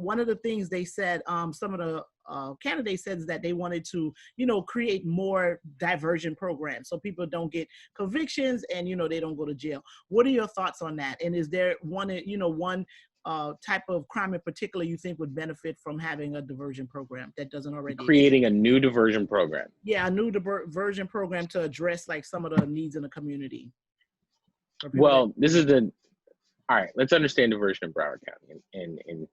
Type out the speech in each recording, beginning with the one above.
one of the things they said, some of the candidates said is that they wanted to, create more diversion programs so people don't get convictions and, they don't go to jail. What are your thoughts on that? And is there one type of crime in particular you think would benefit from having a diversion program that doesn't already creating exist? A new diversion program? Yeah, a new diversion program to address like some of the needs in the community. Well, all right, let's understand diversion in Broward County. And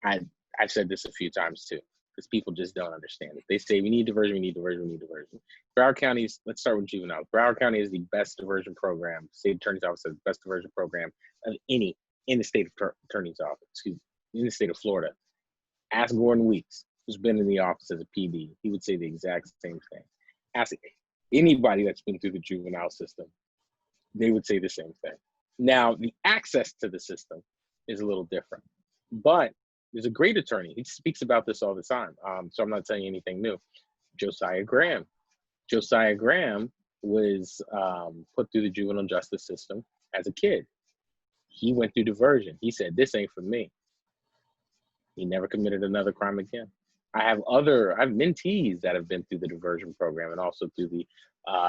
I've said this a few times too, because people just don't understand it. They say, we need diversion, we need diversion, we need diversion. Broward County's, let's start with juveniles. Broward County is the best diversion program. State Attorney's Office has the best diversion program of any in the state Attorney's Office, in the state of Florida. Ask Gordon Weeks, who's been in the office as a PD. He would say the exact same thing. Ask anybody that's been through the juvenile system, they would say the same thing. Now, the access to the system is a little different, but there's a great attorney. He speaks about this all the time, so I'm not telling anything new. Josiah Graham. Josiah Graham was put through the juvenile justice system as a kid. He went through diversion. He said, this ain't for me. He never committed another crime again. I have mentees that have been through the diversion program and also through the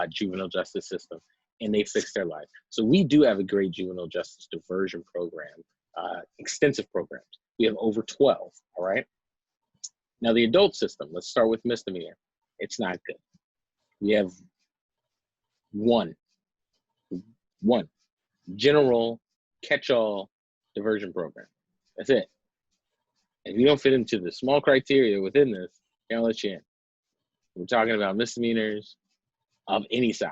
juvenile justice system, and they fixed their life. So we do have a great juvenile justice diversion program, extensive programs. We have over 12, all right? Now the adult system, let's start with misdemeanor. It's not good. We have one general catch-all diversion program. That's it. If you don't fit into the small criteria within this, they're gonna let you in. We're talking about misdemeanors of any size.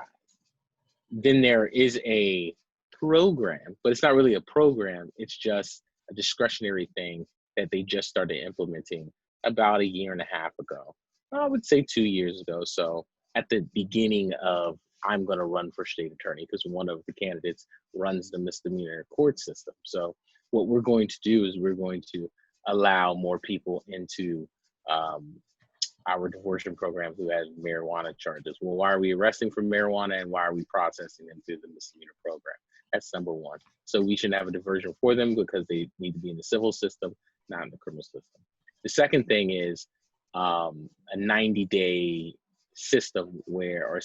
Then there is a program, but it's not really a program. It's just a discretionary thing that they just started implementing about 1.5 years ago. I would say 2 years ago. So at the beginning of, I'm going to run for state attorney because one of the candidates runs the misdemeanor court system. So what we're going to do is we're going to allow more people into our diversion program who has marijuana charges. Well, why are we arresting for marijuana and why are we processing them through the misdemeanor program? That's number one. So we should have a diversion for them because they need to be in the civil system, not in the criminal system. The second thing is a 90-day system where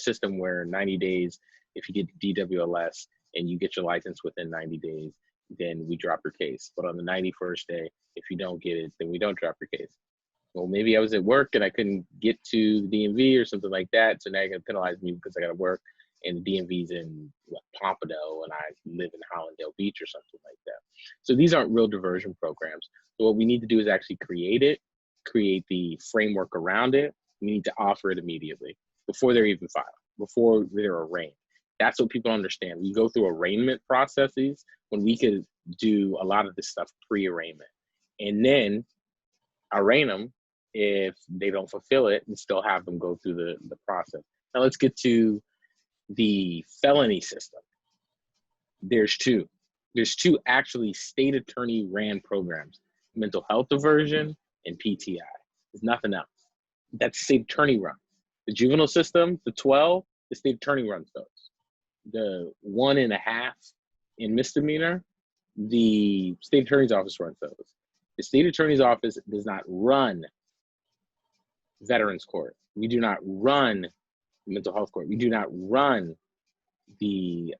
90 days, if you get DWLS and you get your license within 90 days, then we drop your case. But on the 91st day, if you don't get it, then we don't drop your case. Well, maybe I was at work and I couldn't get to the DMV or something like that, so now you're going to penalize me because I got to work, and the DMV's in Pompano and I live in Hollandale Beach or something like that. So these aren't real diversion programs. So what we need to do is actually create the framework around it. We need to offer it immediately before they're even filed, before they're arraigned. That's what people understand. We go through arraignment processes when we could do a lot of this stuff pre-arraignment, and then arraign them if they don't fulfill it and still have them go through the process. Now let's get to the felony system. There's two actually state attorney ran programs, mental health diversion and PTI. There's nothing else. That's state attorney run. The juvenile system, the 12, the state attorney runs those. The 1.5 in misdemeanor, the state attorney's office runs those. The state attorney's office does not run veterans court. We do not run mental health court. We do not run the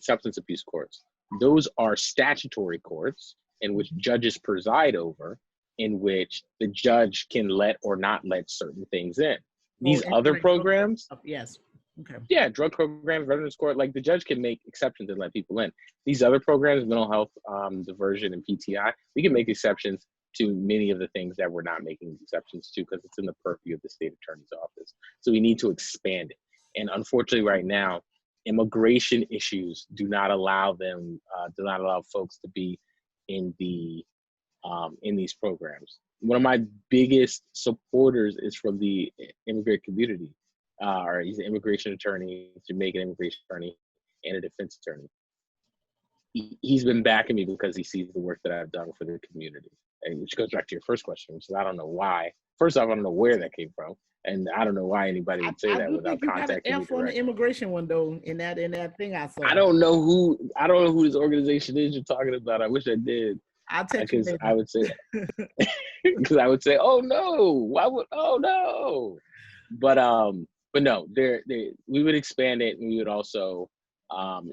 substance abuse courts. Those are statutory courts in which judges preside over, in which the judge can let or not let certain things in. These other programs, yes. Okay. Yeah, drug programs, veterans court, like the judge can make exceptions and let people in. These other programs, mental health, diversion, and PTI, we can make exceptions to many of the things that we're not making exceptions to because it's in the purview of the state attorney's office. So we need to expand it. And unfortunately right now, immigration issues do not allow folks to be in these programs. One of my biggest supporters is from the immigrant community. He's an immigration attorney, Jamaican immigration attorney, and a defense attorney. He's been backing me because he sees the work that I've done for the community, which goes back to your first question, which is I don't know why. First off, I don't know where that came from, and I don't know why anybody would say that without contacting me directly. On the immigration one though, in that thing I saw. I don't know who this organization is you're talking about. I wish I did. I'll text you Because later. I would say, because I would say, oh no, why would, oh no, but no, we would expand it, and we would also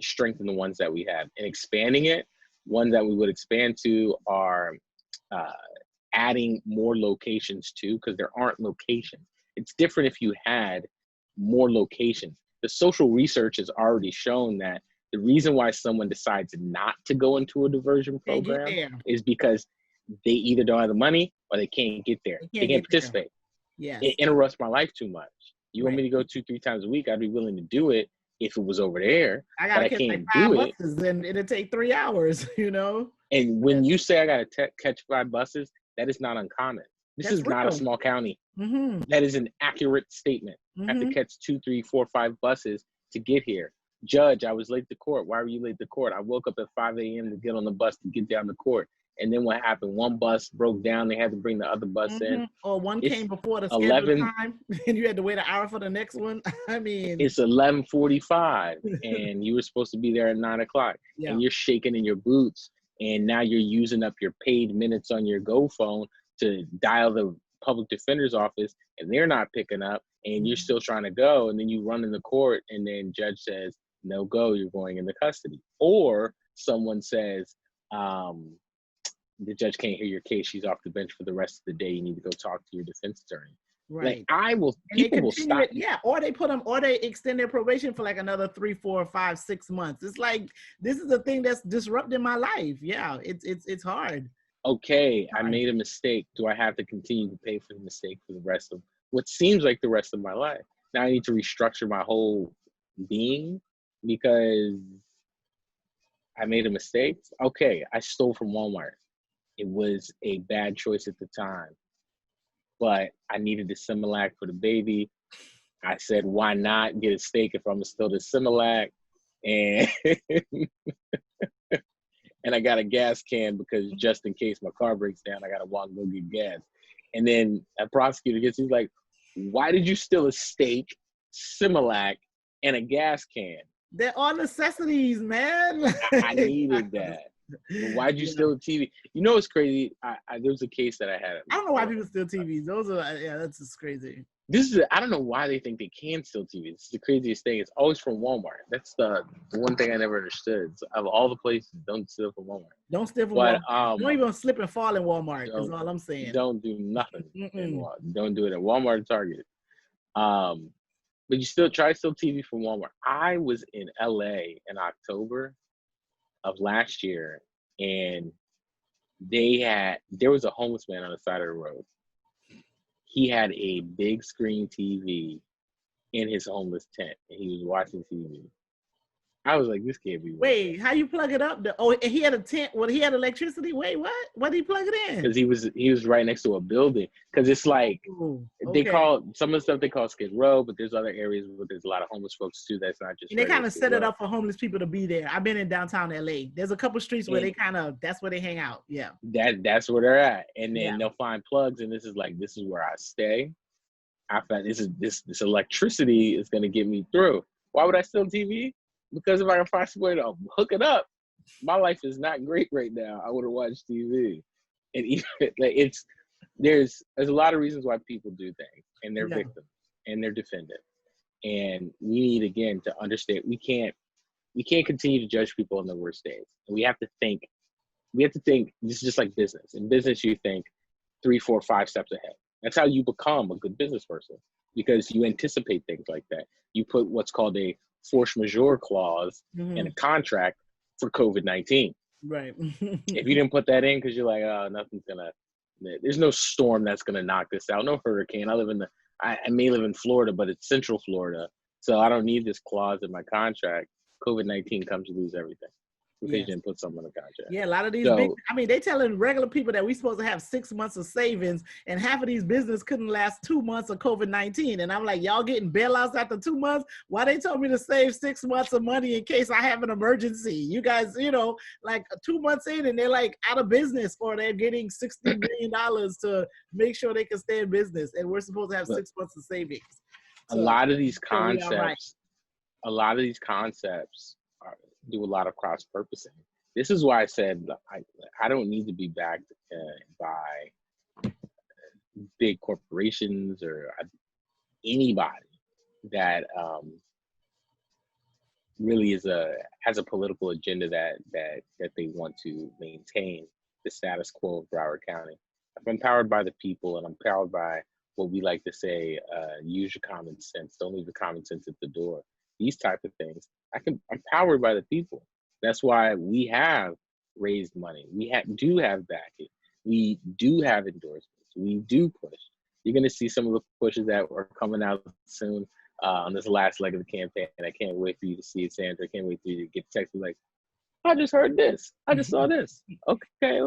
strengthen the ones that we have. And expanding it, ones that we would expand to are uh, adding more locations too, because there aren't locations. It's different if you had more locations. The social research has already shown that the reason why someone decides not to go into a diversion Can't get program there. is because they either don't have the money or they can't get there. They can't Get there. participate. Yes. It interrupts my life too much. You want Right. me to go 2-3 times a week? I'd be willing to do it if it was over there, I but gotta I catch like can't 5 do it. buses, and it'll take 3 hours. You know. And when Yes. you say I gotta catch 5 buses, that is not uncommon. This That's is not a real. small county. Mm-hmm. That is an accurate statement. I have to Mm-hmm. catch 2, 3, 4, 5 buses to get here. Judge, I was late to court. Why were you late to court? I woke up at 5 a.m. to get on the bus to get down to court. And then what happened? One bus broke down. They had to bring the other bus in. Or one It's came before the scheduled 11. time, and you had to wait an hour for the next one. I mean, It's 11:45, and you were supposed to be there at 9 o'clock. yeah. And you're shaking in your boots, and now you're using up your paid minutes on your Go phone to dial the public defender's office, and they're not picking up, and you're still trying to go, and then you run in the court, and then judge says, no go, you're going into custody. Or someone says, the judge can't hear your case, she's off the bench for the rest of the day, you need to go talk to your defense attorney. Right. Like, And people will stop. Or they put them, or they extend their probation for like another 3, 4, 5, 6 months. It's like, this is the thing that's disrupting my life. Yeah, it's hard. Okay, I made a mistake. Do I have to continue to pay for the mistake for the rest of what seems like the rest of my life? Now I need to restructure my whole being because I made a mistake. Okay, I stole from Walmart. It was a bad choice at the time, but I needed the Similac for the baby. I said, why not get a steak if I'm gonna steal the Similac? And and I got a gas can because just in case my car breaks down, I gotta walk and go get gas. And then a prosecutor gets, he's like, why did you steal a steak, Similac, and a gas can? They're all necessities, man. I needed that. Why'd you steal a TV? You know what's crazy? There was a case that I had. I don't know why people steal TVs. Those are, yeah, that's just crazy. I don't know why they think they can steal TVs. It's the craziest thing. It's always from Walmart. That's the one thing I never understood. So of all the places, don't steal from Walmart. Don't steal from Walmart. Don't even slip and fall in Walmart. That's all I'm saying. Don't do nothing. Don't do it at Walmart and Target. But you still try to steal TV from Walmart. I was in LA in October of last year, and there was a homeless man on the side of the road. He had a big screen TV in his homeless tent, and he was watching TV. I was like, this can't be. Wait, how you plug it up? He had a tent. Well, he had electricity. Wait, what? What did he plug it in? Because he was right next to a building. Because it's like they call some of the stuff they call Skid Row, but there's other areas where there's a lot of homeless folks too. That's not just. And they kind of set it up for homeless people to be there. I've been in downtown LA. There's a couple streets where that's where they hang out. Yeah. That's where they're at, and then they'll find plugs, and this is where I stay. I found this electricity is gonna get me through. Why would I steal TV? Because if I can find some way to hook it up, my life is not great right now. I would have watched TV, and even there's a lot of reasons why people do things, and they're victims, and they're defendants, and we need again to understand we can't continue to judge people on their worst days, and we have to think. This is just like business. In business, you think 3, 4, 5 steps ahead. That's how you become a good business person, because you anticipate things like that. You put what's called a force majeure clause in a contract for COVID-19. Right. If you didn't put that in because you're like, oh, there's no storm that's gonna knock this out. No hurricane. I may live in Florida, but it's Central Florida, so I don't need this clause in my contract. COVID-19 comes, you lose everything because you didn't put something in the contract. Yeah, a lot of these they telling regular people that we're supposed to have 6 months of savings, and half of these business couldn't last 2 months of COVID-19. And I'm like, y'all getting bailouts after 2 months? Why they told me to save 6 months of money in case I have an emergency? You guys, like 2 months in and they're like out of business, or they're getting $60 million to make sure they can stay in business. And we're supposed to have 6 months of savings. A lot of these concepts do a lot of cross-purposing. This is why I said I don't need to be backed by big corporations or anybody that really has a political agenda that they want to maintain the status quo of Broward County. I'm empowered by the people, and I'm empowered by what we like to say, use your common sense. Don't leave the common sense at the door. These type of things. I'm powered by the people. That's why we have raised money. We do have backing. We do have endorsements. We do push. You're going to see some of the pushes that are coming out soon on this last leg of the campaign. And I can't wait for you to see it, Sandra. I can't wait for you to get texted like, I just heard this. I just saw this. Okay.